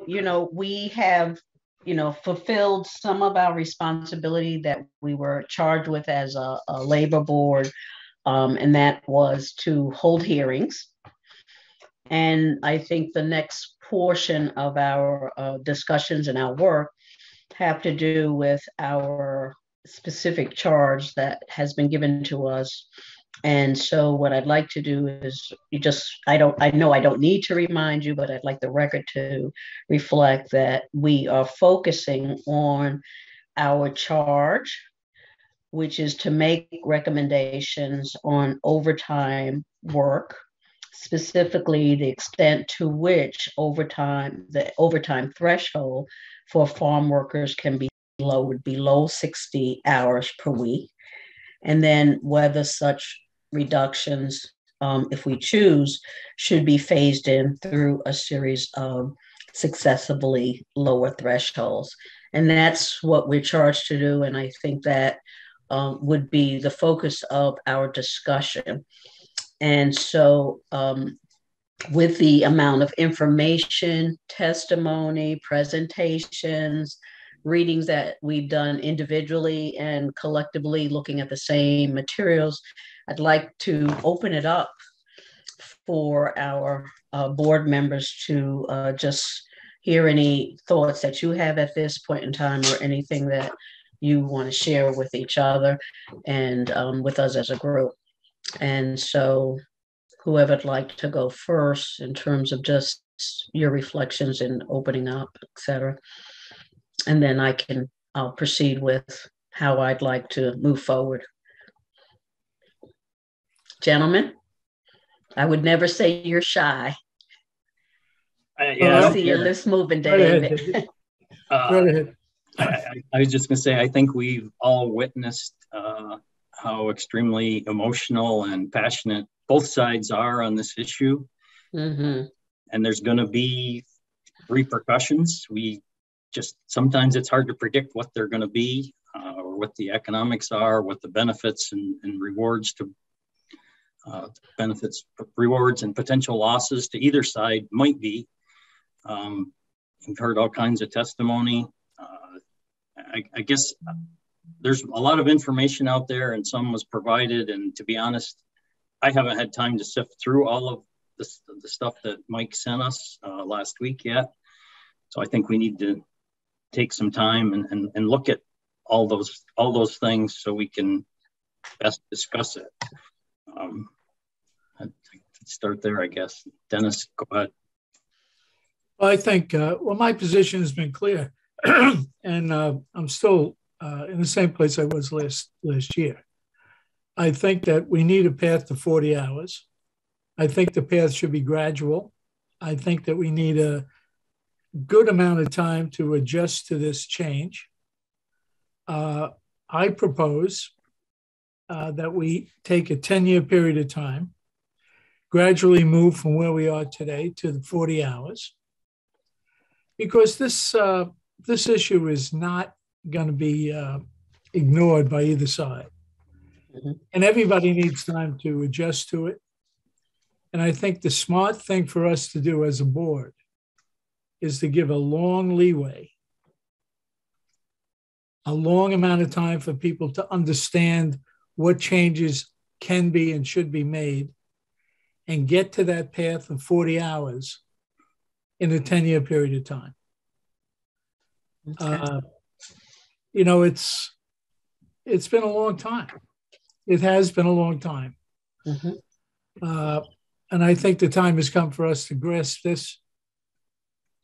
we have, fulfilled some of our responsibility that we were charged with as a labor board, and that was to hold hearings. And I think the next portion of our discussions and our work have to do with our specific charge that has been given to us. And so what I'd like to do is I know I don't need to remind you, but I'd like the record to reflect that we are focusing on our charge, which is to make recommendations on overtime work, specifically the extent to which the overtime threshold for farm workers would be below 60 hours per week. And then whether such reductions, if we choose, should be phased in through a series of successively lower thresholds. And that's what we're charged to do. And I think that would be the focus of our discussion. And so with the amount of information, testimony, presentations, readings that we've done individually and collectively looking at the same materials, I'd like to open it up for our board members to just hear any thoughts that you have at this point in time, or anything that you want to share with each other and with us as a group. And so whoever'd like to go first in terms of just your reflections and opening up, et cetera. And then I'll proceed with how I'd like to move forward. Gentlemen, I would never say you're shy. I see your lips moving, David. I was just going to say, I think we've all witnessed how extremely emotional and passionate both sides are on this issue. Mm-hmm. And there's going to be repercussions. Sometimes it's hard to predict what they're going to be, or what the economics are, what the benefits and rewards to rewards and potential losses to either side might be. We've heard all kinds of testimony. I guess there's a lot of information out there, and some was provided. And to be honest, I haven't had time to sift through all of the stuff that Mike sent us last week yet. So I think we need to take some time and look at all those things so we can best discuss it. I'd start there, I guess. Dennis, go ahead. Well, I think, my position has been clear, and I'm still in the same place I was last year. I think that we need a path to 40 hours. I think the path should be gradual. I think that we need a good amount of time to adjust to this change. I propose that we take a 10-year period of time, gradually move from where we are today to the 40 hours, because this issue is not going to be ignored by either side. Mm-hmm. And everybody needs time to adjust to it. And I think the smart thing for us to do as a board is to give a long leeway, a long amount of time for people to understand what changes can be and should be made, and get to that path of 40 hours in a 10-year period of time. Okay. It's been a long time. It has been a long time. Mm-hmm. And I think the time has come for us to grasp this,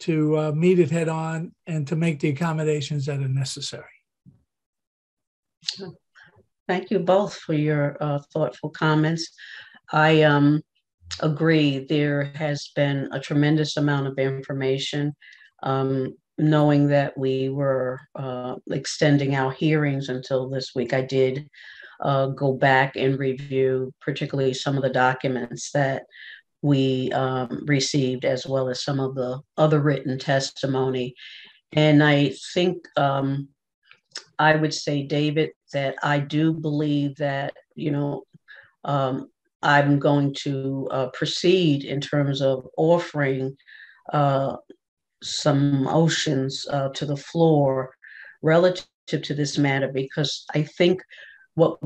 to meet it head on, and to make the accommodations that are necessary. Thank you both for your thoughtful comments. I agree. There has been a tremendous amount of information. Knowing that we were extending our hearings until this week, I did go back and review particularly some of the documents that we received, as well as some of the other written testimony. And I think I would say, David, that I do believe that, I'm going to proceed in terms of offering some motions to the floor relative to this matter, because I think what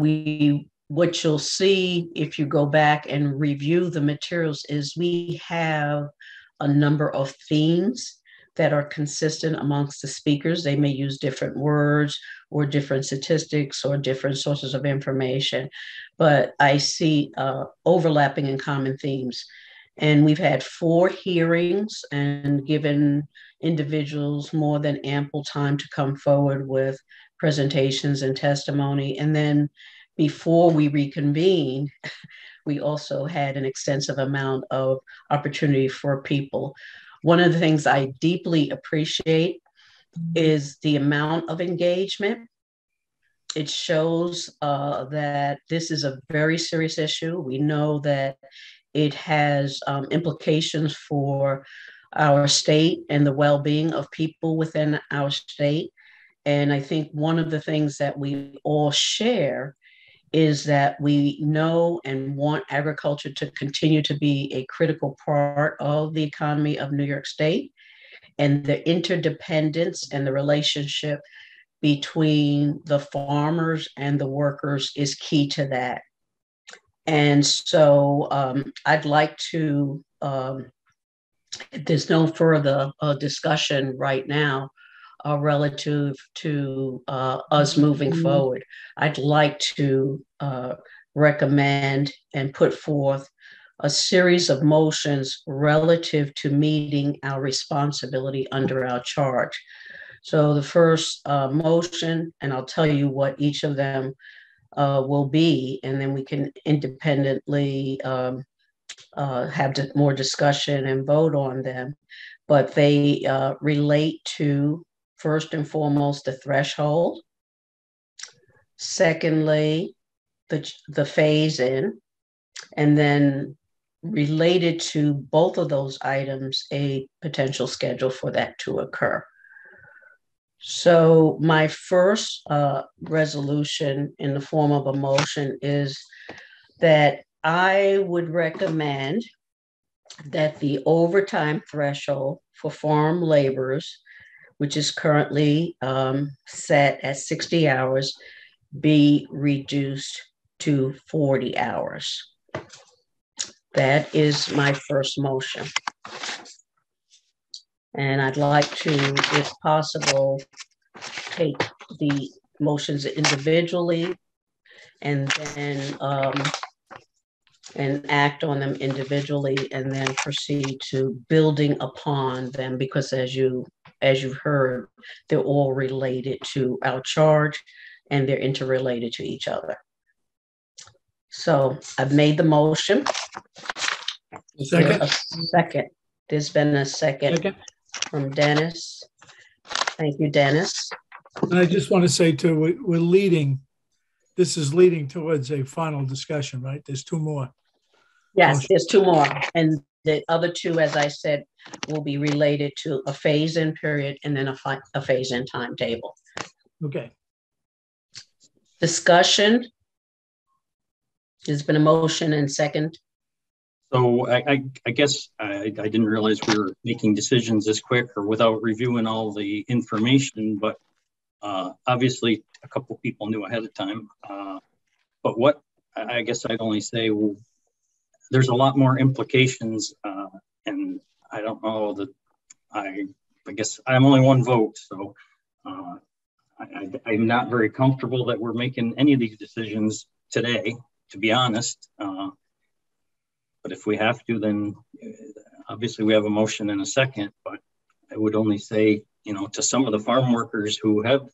you'll see if you go back and review the materials is we have a number of themes that are consistent amongst the speakers. They may use different words or different statistics or different sources of information, but I see overlapping and common themes. And we've had 4 hearings and given individuals more than ample time to come forward with presentations and testimony. And then before we reconvene, we also had an extensive amount of opportunity for people. One of the things I deeply appreciate is the amount of engagement. It shows that this is a very serious issue. We know that it has implications for our state and the well-being of people within our state. And I think one of the things that we all share is that we know and want agriculture to continue to be a critical part of the economy of New York State, and the interdependence and the relationship between the farmers and the workers is key to that. And so I'd like to, there's no further discussion right now relative to us moving forward. I'd like to recommend and put forth a series of motions relative to meeting our responsibility under our charge. So the first motion, and I'll tell you what each of them will be, and then we can independently have more discussion and vote on them. But they relate to, first and foremost, the threshold. Secondly, the phase in, and then related to both of those items, a potential schedule for that to occur. So my first resolution in the form of a motion is that I would recommend that the overtime threshold for farm laborers, which is currently set at 60 hours, be reduced to 40 hours. That is my first motion. And I'd like to, if possible, take the motions individually and then and act on them individually, and then proceed to building upon them, because as you've heard, they're all related to our charge and they're interrelated to each other. So I've made the motion. Second. There's been a second from Dennis. Thank you, Dennis. And I just want to say too, we're leading. This is leading towards a final discussion, right? There's 2 more. Yes, there's 2 more. And the other 2, as I said, will be related to a phase-in period and then a phase-in timetable. Okay. Discussion. There's been a motion and second. So I guess I didn't realize we were making decisions this quick or without reviewing all the information, but obviously a couple people knew ahead of time. But what I guess I'd only say, well, there's a lot more implications, and I don't know that I guess I'm only 1 vote, so I'm not very comfortable that we're making any of these decisions today, to be honest. But if we have to, then obviously we have a motion and a second. But I would only say, to some of the farm workers who have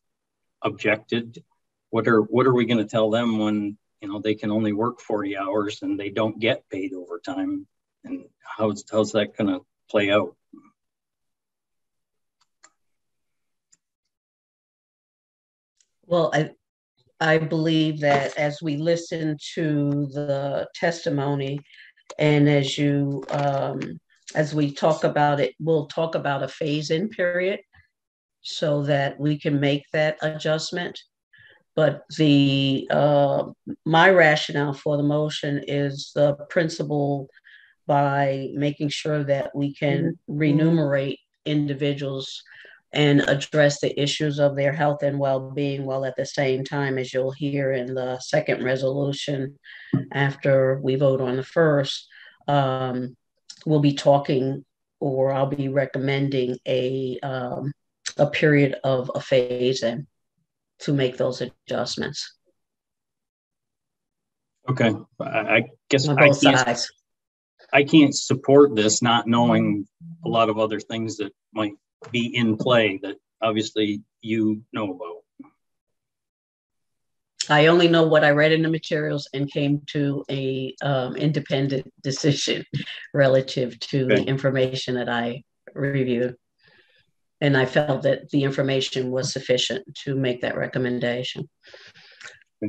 objected, what are we going to tell them when they can only work 40 hours and they don't get paid overtime? And how's that going to play out? Well, I believe that as we listen to the testimony, and as we talk about it, we'll talk about a phase-in period so that we can make that adjustment. But my rationale for the motion is the principle by making sure that we can remunerate individuals and address the issues of their health and well-being, while at the same time, as you'll hear in the second resolution after we vote on the first, we'll be talking, or I'll be recommending a period of a phase-in to make those adjustments. Okay, I guess on both sides. I can't support this not knowing a lot of other things that might be in play that obviously you know about. I only know what I read in the materials and came to a independent decision relative to the information that I reviewed. And I felt that the information was sufficient to make that recommendation.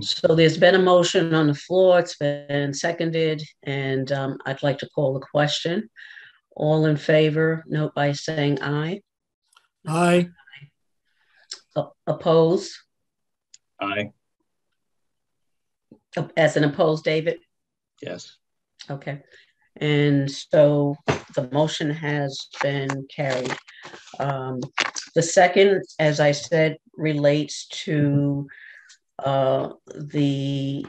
So there's been a motion on the floor. It's been seconded, and I'd like to call the question. All in favor, note by saying aye. Aye. Oppose? Aye. As an opposed, David? Yes. Okay. And so the motion has been carried. The second, as I said, relates to the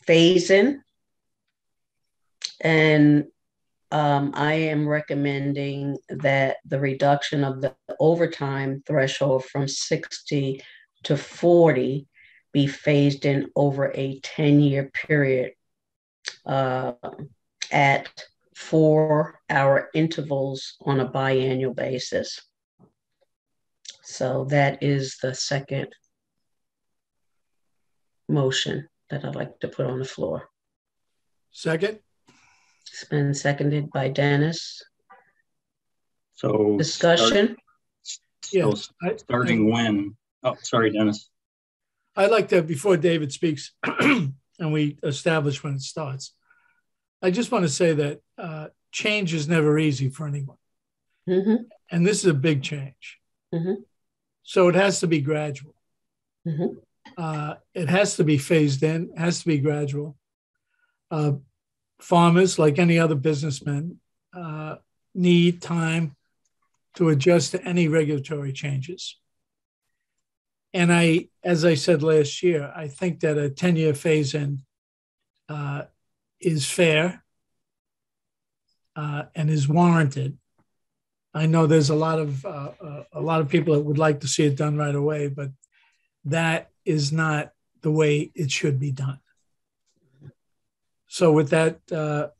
phase-in, and I am recommending that the reduction of the overtime threshold from 60 to 40 be phased in over a 10-year period at 4-hour intervals on a biannual basis. So that is the second motion that I'd like to put on the floor. Second. It's been seconded by Dennis. So discussion? Starting when? Oh, sorry, Dennis. I'd like to, before David speaks and we establish when it starts, I just want to say that change is never easy for anyone. Mm-hmm. And this is a big change. Mm-hmm. So it has to be gradual. Mm-hmm. It has to be phased in, it has to be gradual. Farmers, like any other businessmen, need time to adjust to any regulatory changes. And as I said last year, I think that a 10-year phase-in is fair and is warranted. I know there's a lot of people that would like to see it done right away, but that is not the way it should be done. So with that,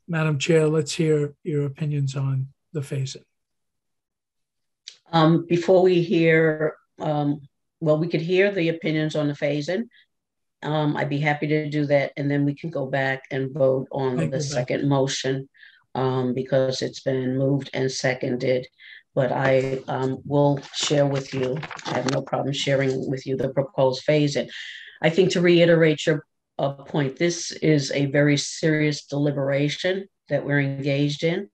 Madam Chair, let's hear your opinions on the phase-in. Before we hear, we could hear the opinions on the phase-in. I'd be happy to do that, and then we can go back and vote on the second motion because it's been moved and seconded. But I will share with you, I have no problem sharing with you the proposed phase-in. I think to reiterate your point, this is a very serious deliberation that we're engaged in.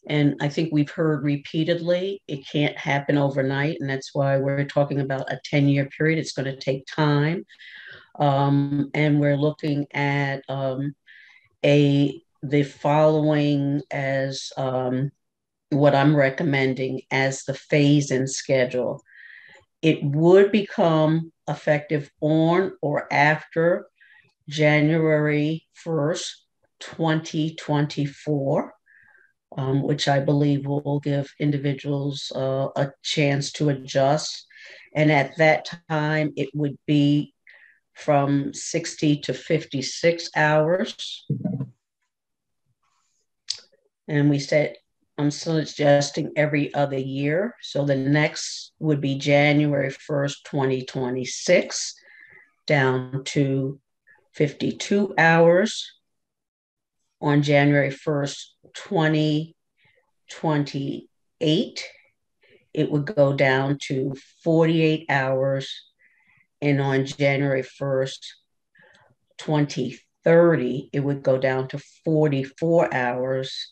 And I think we've heard repeatedly, it can't happen overnight. And that's why we're talking about a 10-year period. It's going to take time. And we're looking at the following as what I'm recommending as the phase-in schedule. It would become effective on or after January 1st, 2024, which I believe will give individuals a chance to adjust. And at that time, it would be from 60 to 56 hours. And we said, I'm suggesting every other year. So the next would be January 1st, 2026, down to 52 hours. On January 1st, 2028, it would go down to 48 hours. And on January 1st, 2030, it would go down to 44 hours.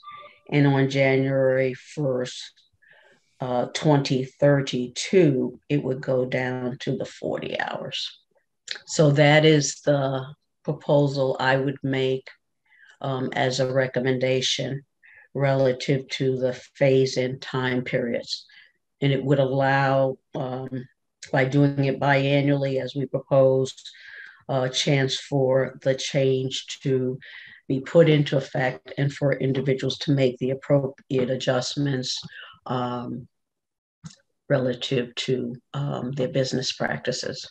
And on January 1st, 2032, it would go down to the 40 hours. So that is the proposal I would make as a recommendation relative to the phase-in time periods. And it would allow, by doing it biannually as we proposed, a chance for the change to be put into effect and for individuals to make the appropriate adjustments relative to their business practices.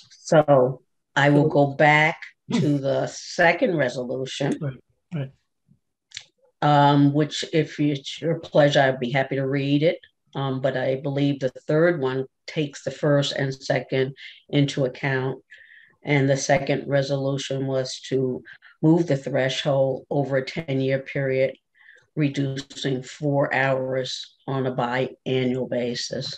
So I will go back to the second resolution, which, if it's your pleasure, I'd be happy to read it. But I believe the third one takes the first and second into account. And the second resolution was to move the threshold over a 10-year period, reducing 4 hours on a biannual basis.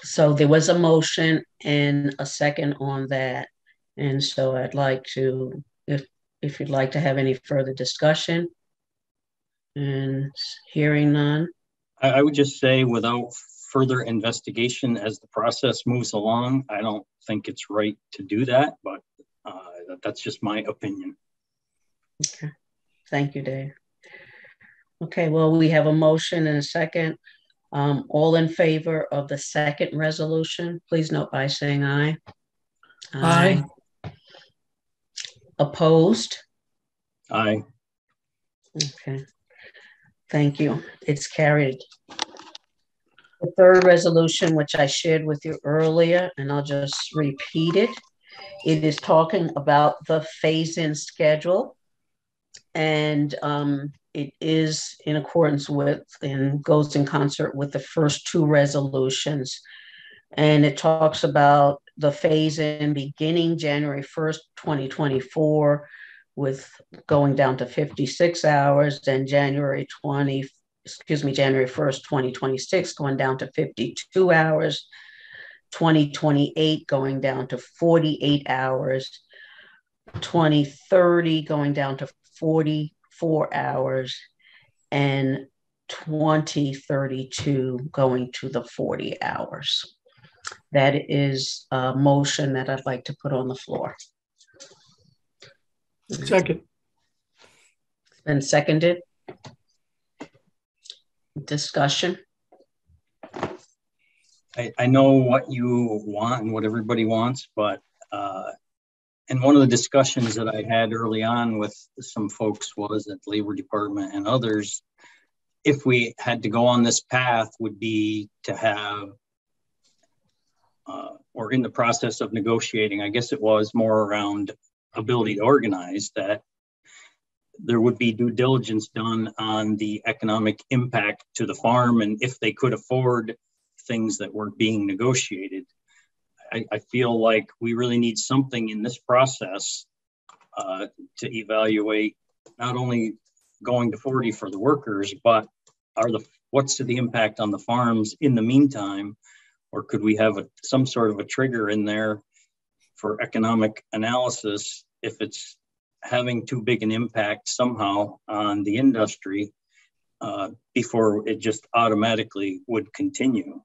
So there was a motion and a second on that. And so I'd like to, if you'd like to have any further discussion, and hearing none. I would just say, without further investigation as the process moves along, I don't think it's right to do that, but that's just my opinion. Okay, thank you, Dave. Okay, well, we have a motion and a second. All in favor of the second resolution, please note by saying aye. Aye. Opposed? Aye. Okay. Thank you. It's carried. The third resolution, which I shared with you earlier, and I'll just repeat it. It is talking about the phase-in schedule, and it is in accordance with and goes in concert with the first two resolutions. And it talks about the phase-in beginning January 1st, 2024, with going down to 56 hours, and January 1st, 2026, going down to 52 hours, 2028 going down to 48 hours, 2030 going down to 44 hours, and 2032 going to the 40 hours. That is a motion that I'd like to put on the floor. Second. It's been seconded. Discussion. I know what you want and what everybody wants, but and one of the discussions that I had early on with some folks was at the Labor Department and others, if we had to go on this path, would be to have, or in the process of negotiating, I guess it was more around ability to organize, that there would be due diligence done on the economic impact to the farm and if they could afford things that were being negotiated. I feel like we really need something in this process to evaluate not only going to 40 for the workers, but what's the impact on the farms in the meantime? Or could we have some sort of a trigger in there for economic analysis if it's having too big an impact somehow on the industry before it just automatically would continue?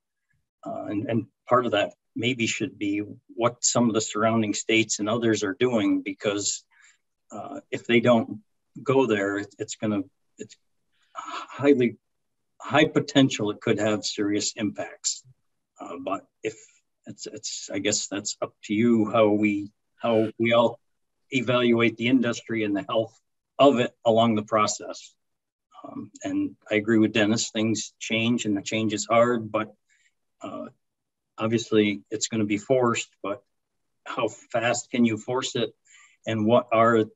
And part of that maybe should be what some of the surrounding states and others are doing, because if they don't go there, it's high potential it could have serious impacts. But if it's I guess that's up to you how we all evaluate the industry and the health of it along the process. And I agree with Dennis, things change and the change is hard, but obviously it's going to be forced, but how fast can you force it? And what are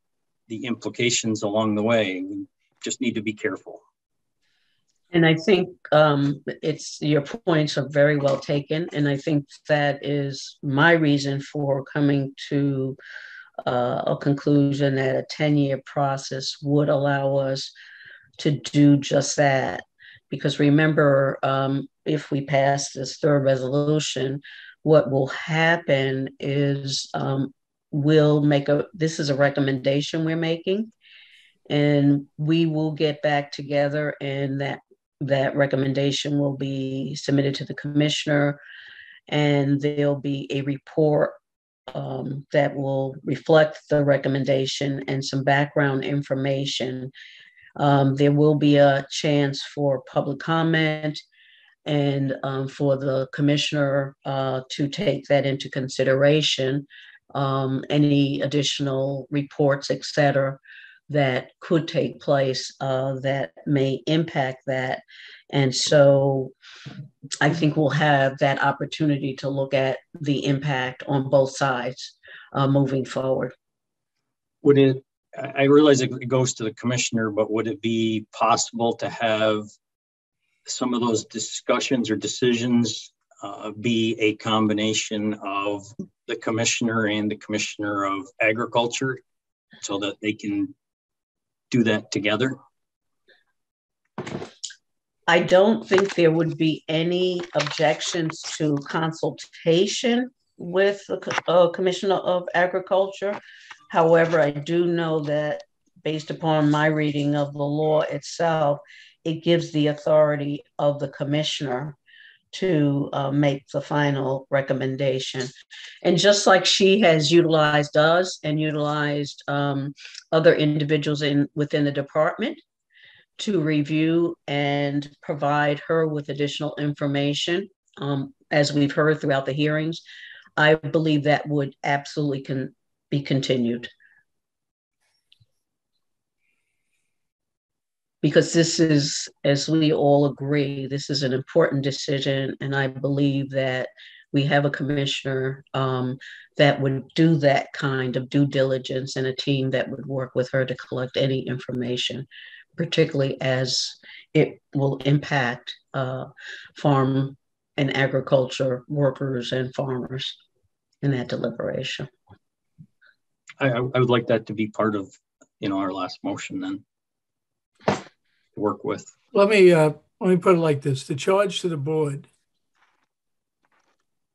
the implications along the way? We just need to be careful. And I think your points are very well taken. And I think that is my reason for coming to a conclusion that a 10-year process would allow us to do just that. Because remember, if we pass this third resolution, what will happen is this is a recommendation we're making, and we will get back together, and that that recommendation will be submitted to the commissioner, and there'll be a report that will reflect the recommendation and some background information. There will be a chance for public comment and for the commissioner to take that into consideration, any additional reports, et cetera, that could take place that may impact that. And so I think we'll have that opportunity to look at the impact on both sides moving forward. Would it, I realize it goes to the commissioner, but would it be possible to have some of those discussions or decisions be a combination of the commissioner and the commissioner of agriculture so that they can do that together? I don't think there would be any objections to consultation with the Commissioner of Agriculture. However, I do know that based upon my reading of the law itself, it gives the authority of the commissioner to make the final recommendation. And just like she has utilized us and utilized other individuals within the department to review and provide her with additional information, as we've heard throughout the hearings, I believe that would absolutely be continued. Because this is, as we all agree, this is an important decision. And I believe that we have a commissioner that would do that kind of due diligence and a team that would work with her to collect any information, particularly as it will impact farm and agriculture workers and farmers in that deliberation. I would like that to be part of, our last motion then. Work with. Let me put it like this: the charge to the board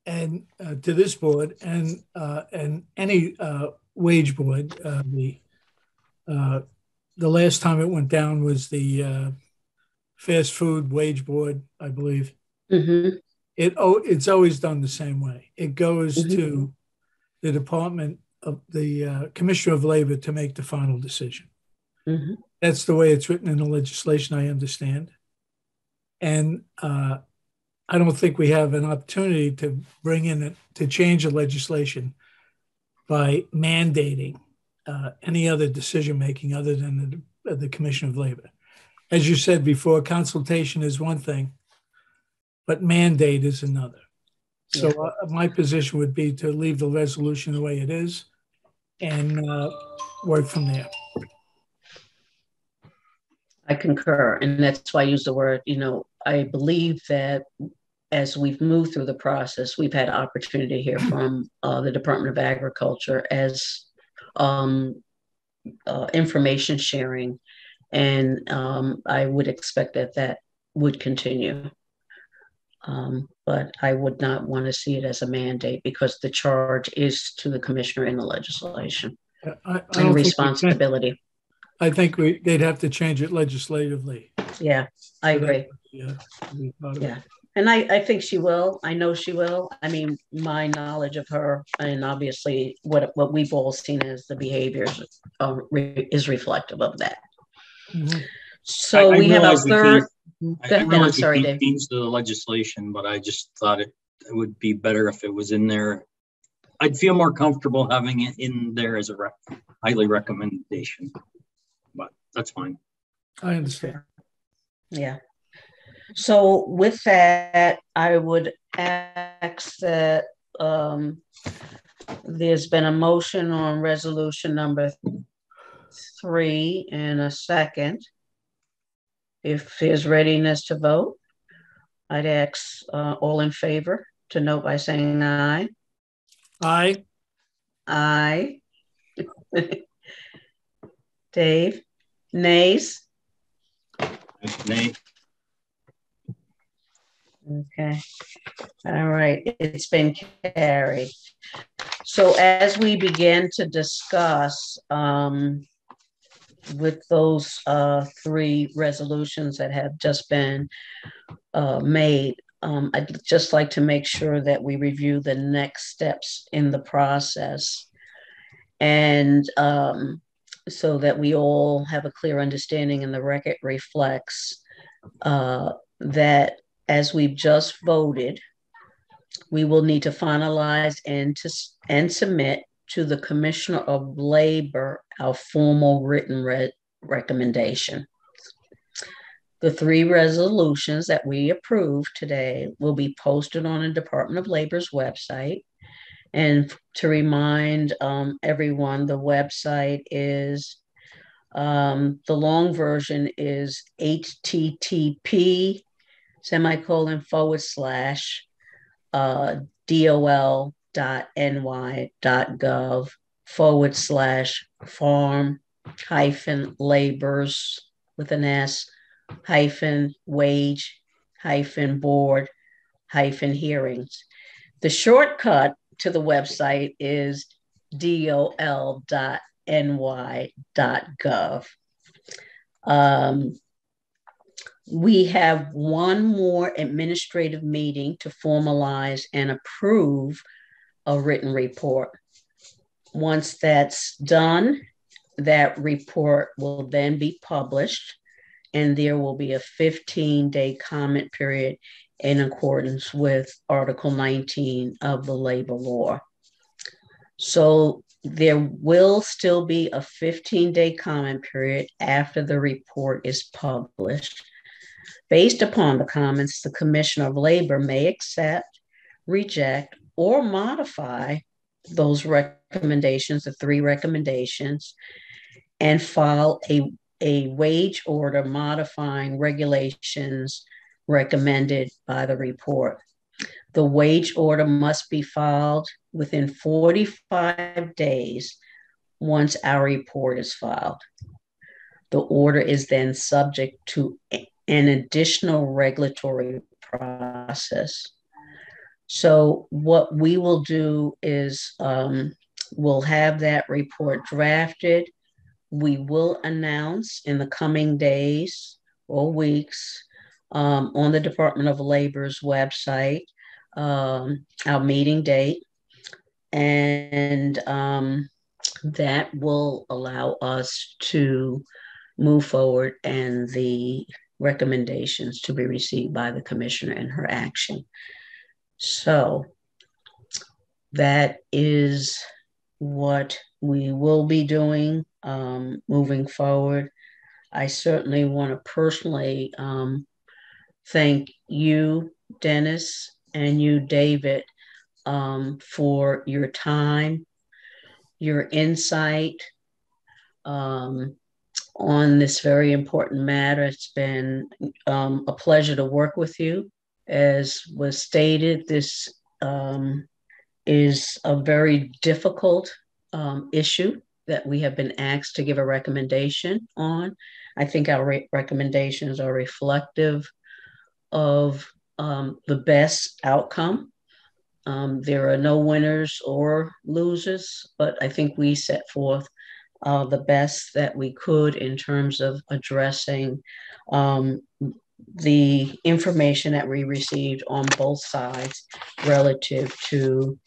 and to this board and any wage board. The last time it went down was the fast food wage board, I believe. Mm-hmm. It's always done the same way. It goes to the Department of the Commissioner of Labor to make the final decision. Mm-hmm. That's the way it's written in the legislation, I understand. And I don't think we have an opportunity to to change the legislation by mandating any other decision-making other than the Commission of Labor. As you said before, consultation is one thing, but mandate is another. So my position would be to leave the resolution the way it is and work from there. I concur, and that's why I use the word, I believe that as we've moved through the process, we've had opportunity to hear from the Department of Agriculture as information sharing, and I would expect that would continue. But I would not want to see it as a mandate because the charge is to the commissioner in the legislation and responsibility. I think they'd have to change it legislatively. Yeah, I agree. Yeah. And I think she will. I know she will. I mean, my knowledge of her and obviously what we've all seen as the behaviors is reflective of that. Mm-hmm. So we have our third. I'm sorry, Dave. Change the legislation, but I just thought it would be better if it was in there. I'd feel more comfortable having it in there as a highly recommendation. But that's fine. I understand. Yeah. So with that, I would ask that there's been a motion on resolution number 3 and a second. If there's readiness to vote, I'd ask all in favor to note by saying aye. Aye. Aye. Dave? Nays? Nay. Okay. All right. It's been carried. So as we begin to discuss with those three resolutions that have just been made, I'd just like to make sure that we review the next steps in the process, and so that we all have a clear understanding and the record reflects that as we've just voted, we will need to finalize and submit to the Commissioner of Labor our formal written recommendation. The three resolutions that we approved today will be posted on the Department of Labor's website. And to remind everyone, the website is, the long version is http://dol.ny.gov/farm-labors with an S -wage-board-hearings. The shortcut to the website is dol.ny.gov. We have one more administrative meeting to formalize and approve a written report. Once that's done, that report will then be published, and there will be a 15-day comment period in accordance with Article 19 of the labor law. So there will still be a 15-day comment period after the report is published. Based upon the comments, the Commissioner of Labor may accept, reject, or modify those recommendations, the three recommendations, and file a wage order modifying regulations recommended by the report. The wage order must be filed within 45 days once our report is filed. The order is then subject to an additional regulatory process. So what we will do is we'll have that report drafted. We will announce in the coming days or weeks on the Department of Labor's website our meeting date, and that will allow us to move forward and the recommendations to be received by the Commissioner and her action. So that is what we will be doing moving forward. I certainly want to personally thank you, Dennis, and you, David, for your time, your insight on this very important matter. It's been a pleasure to work with you. As was stated, this is a very difficult issue that we have been asked to give a recommendation on. I think our recommendations are reflective of the best outcome. There are no winners or losers, but I think we set forth the best that we could in terms of addressing the information that we received on both sides relative to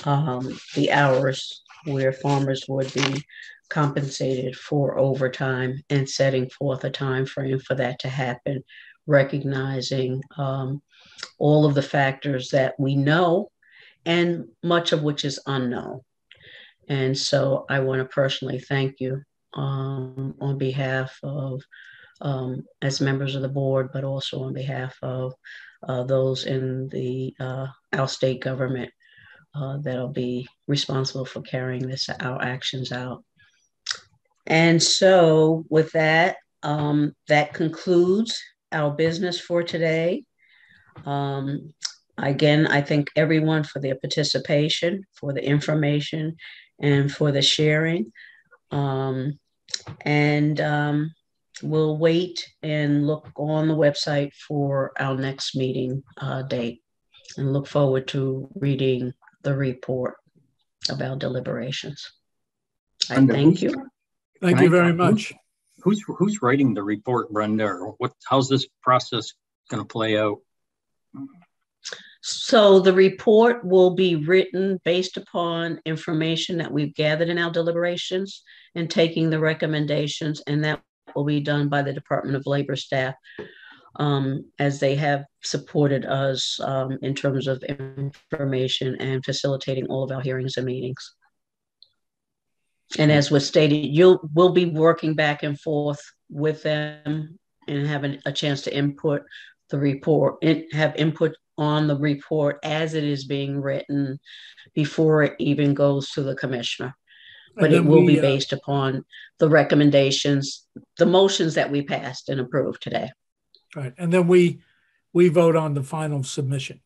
the hours where farmers would be compensated for overtime, and setting forth a time frame for that to happen, recognizing all of the factors that we know and much of which is unknown. And so I want to personally thank you on behalf of, as members of the board, but also on behalf of those in the our state government that'll be responsible for carrying our actions out. And so with that, that concludes our business for today. Again, I thank everyone for their participation, for the information, and for the sharing. We'll wait and look on the website for our next meeting date, and look forward to reading the report of our deliberations. I thank you. Thank you very much. Who's writing the report, Brenda, or how's this process going to play out? So the report will be written based upon information that we've gathered in our deliberations and taking the recommendations, and that will be done by the Department of Labor staff, as they have supported us in terms of information and facilitating all of our hearings and meetings. And as was stated, we'll be working back and forth with them and having a chance to input the report and have input on the report as it is being written before it even goes to the commissioner. But it will be based upon the recommendations, the motions that we passed and approved today. Right. And then we vote on the final submission.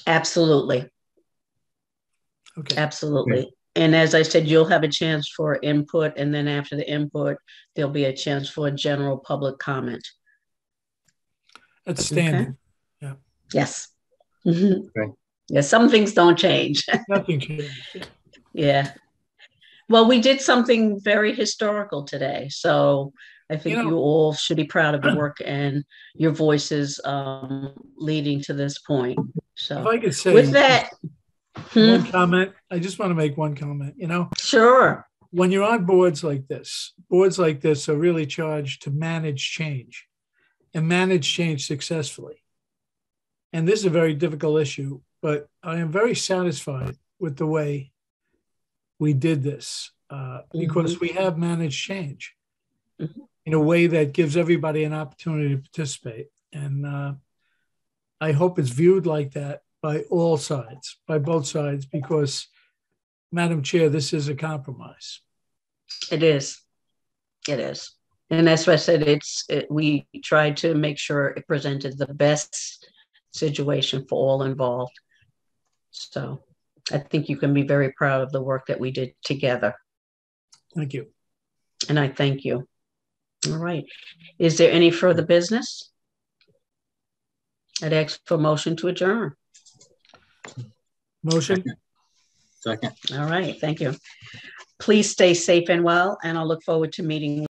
Absolutely. Okay. Absolutely. Okay. And as I said, you'll have a chance for input. And then after the input, there'll be a chance for a general public comment. That's standard. Okay. Yeah. Yes. Mm-hmm. Okay. Yeah. Some things don't change. Nothing changes. Yeah. Yeah. Well, we did something very historical today. So I think you all should be proud of the work and your voices leading to this point. So if I could say with that, one comment, I just want to make one comment, Sure. When you're on boards like this are really charged to manage change and manage change successfully. And this is a very difficult issue, but I am very satisfied with the way we did this because we have managed change in a way that gives everybody an opportunity to participate. And I hope it's viewed like that by all sides, by both sides, because, Madam Chair, this is a compromise. It is. It is. And that's why I said we tried to make sure it presented the best situation for all involved. So I think you can be very proud of the work that we did together. Thank you. And I thank you. All right. Is there any further business? I'd ask for motion to adjourn. Motion. Second. All right. Thank you. Please stay safe and well, and I'll look forward to meeting